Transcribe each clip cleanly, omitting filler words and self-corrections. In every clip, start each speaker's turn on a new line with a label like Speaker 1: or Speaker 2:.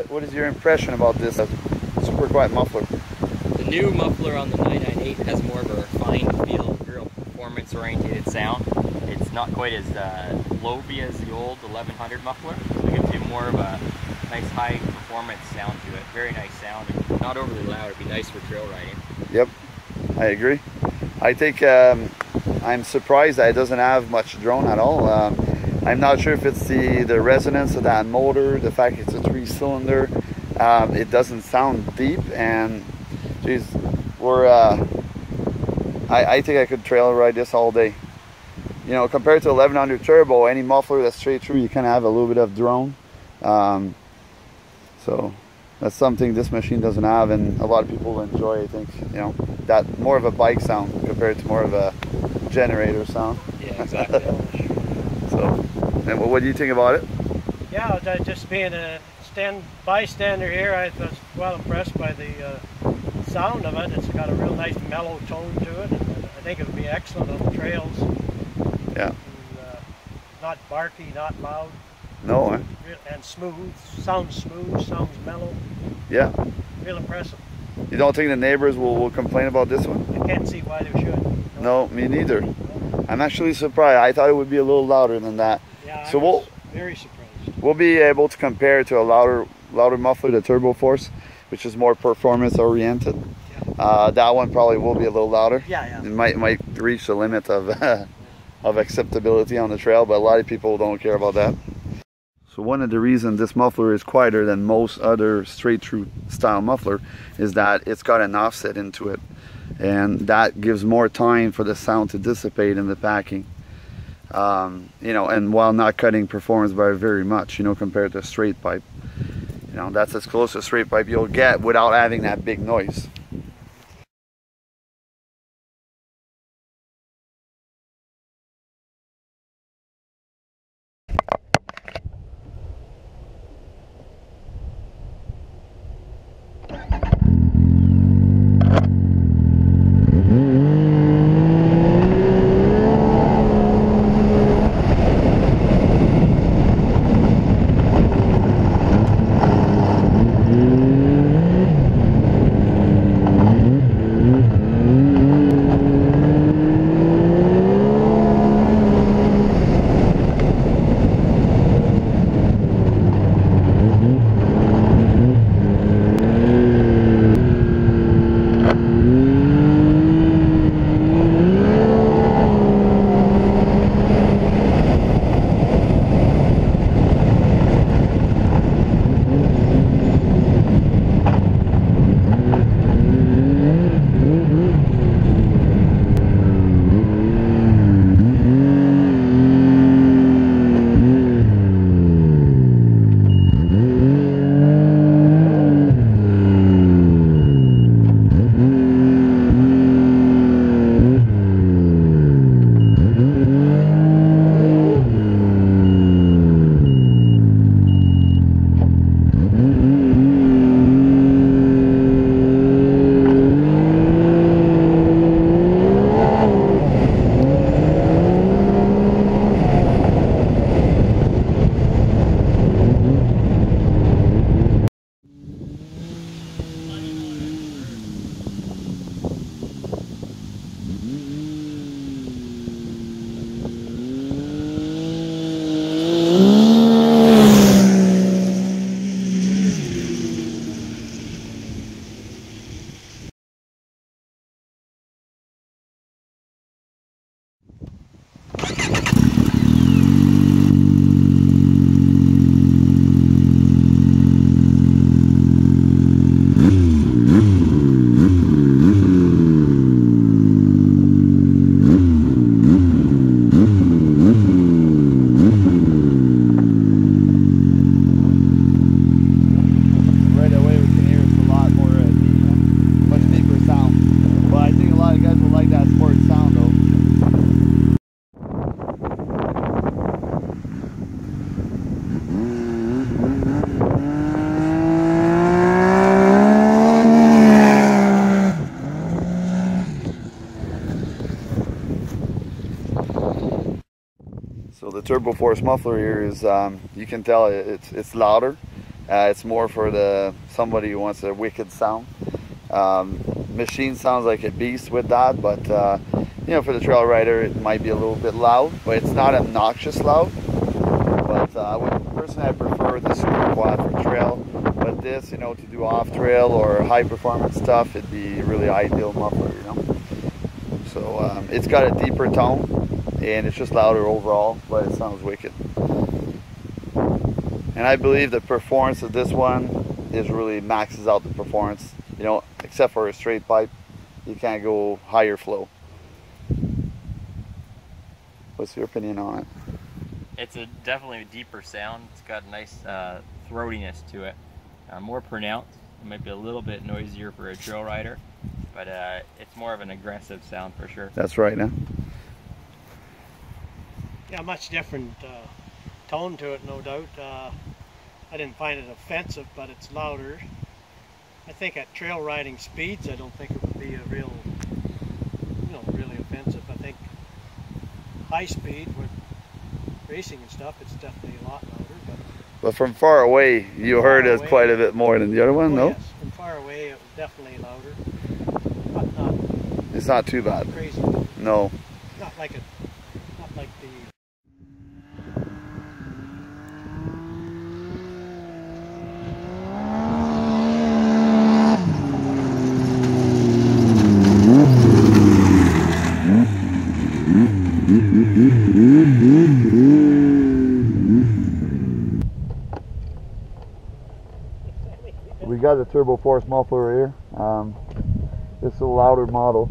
Speaker 1: What is your impression about this super quiet muffler?
Speaker 2: The new muffler on the 998 has more of a refined feel, real performance-oriented sound. It's not quite as low-y as the old 1100 muffler. It gives you more of a nice high performance sound to it. Very nice sound, and not overly loud. It'd be nice for trail riding.
Speaker 1: Yep, I agree. I think I'm surprised that it doesn't have much drone at all. I'm not sure if it's the resonance of that motor, the fact it's a 3-cylinder. It doesn't sound deep, and geez, I think I could trail ride this all day. You know, compared to 1100 turbo, any muffler that's straight through, you kind of have a little bit of drone. So that's something this machine doesn't have, and a lot of people enjoy. I think, you know, that more of a bike sound compared to more of a generator sound.
Speaker 2: Yeah, exactly.
Speaker 1: So, and what do you think about it?
Speaker 3: Yeah, just being a bystander here, I was well impressed by the sound of it. It's got a real nice mellow tone to it, and I think it would be excellent on the trails.
Speaker 1: Yeah.
Speaker 3: And, not barky, not loud.
Speaker 1: No,
Speaker 3: and smooth. Sounds mellow.
Speaker 1: Yeah.
Speaker 3: Real impressive.
Speaker 1: You don't think the neighbors will complain about this one?
Speaker 3: I can't see why they should.
Speaker 1: No, me neither. I'm actually surprised. I thought it would be a little louder than that.
Speaker 3: Yeah,
Speaker 1: so
Speaker 3: I was very surprised.
Speaker 1: We'll be able to compare it to a louder muffler, the Turbo Force, which is more performance oriented. Yeah. That one probably will be a little louder.
Speaker 3: Yeah.
Speaker 1: It might reach the limit of of acceptability on the trail, but a lot of people don't care about that. So one of the reasons this muffler is quieter than most other straight through style muffler is that it's got an offset into it, and that gives more time for the sound to dissipate in the packing. You know, and while not cutting performance by very much, you know, compared to a straight pipe. You know, that's as close to a straight pipe you'll get without having that big noise. So the Turbo Force muffler here is, you can tell it's louder. It's more for somebody who wants a wicked sound. Machine sounds like a beast with that, but you know, for the trail rider it might be a little bit loud, but it's not obnoxious loud. But personally I prefer the Super Quad for trail, but this, you know, to do off trail or high performance stuff, it'd be a really ideal muffler, you know. So it's got a deeper tone and it's just louder overall, but it sounds wicked. And I believe the performance of this one is really maxes out the performance, you know, except for a straight pipe. You can't go higher flow. What's your opinion on it?
Speaker 2: It's definitely a deeper sound. It's got a nice throatiness to it. More pronounced. It might be a little bit noisier for a trail rider, but it's more of an aggressive sound for sure.
Speaker 1: That's right, huh?
Speaker 3: Yeah, much different tone to it, no doubt. I didn't find it offensive, but it's louder. I think at trail riding speeds, I don't think it would be a real, you know, really offensive. I think high speed with racing and stuff, it's definitely a lot louder.
Speaker 1: But from far away, you heard it quite a bit more than the other one, no?
Speaker 3: Yes, from far away, it was definitely louder, but not.
Speaker 1: It's not too bad.
Speaker 3: Crazy.
Speaker 1: No.
Speaker 3: Not like the.
Speaker 1: We got the Turbo Force muffler here. It's a louder model.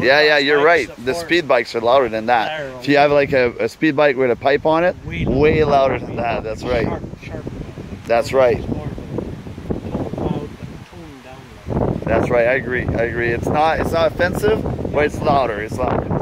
Speaker 1: Yeah, you're right. The speed bikes are louder than that. If you have like a speed bike with a pipe on it, way louder than that. That's right. That's right. That's right. I agree. It's not offensive, but it's louder. It's louder.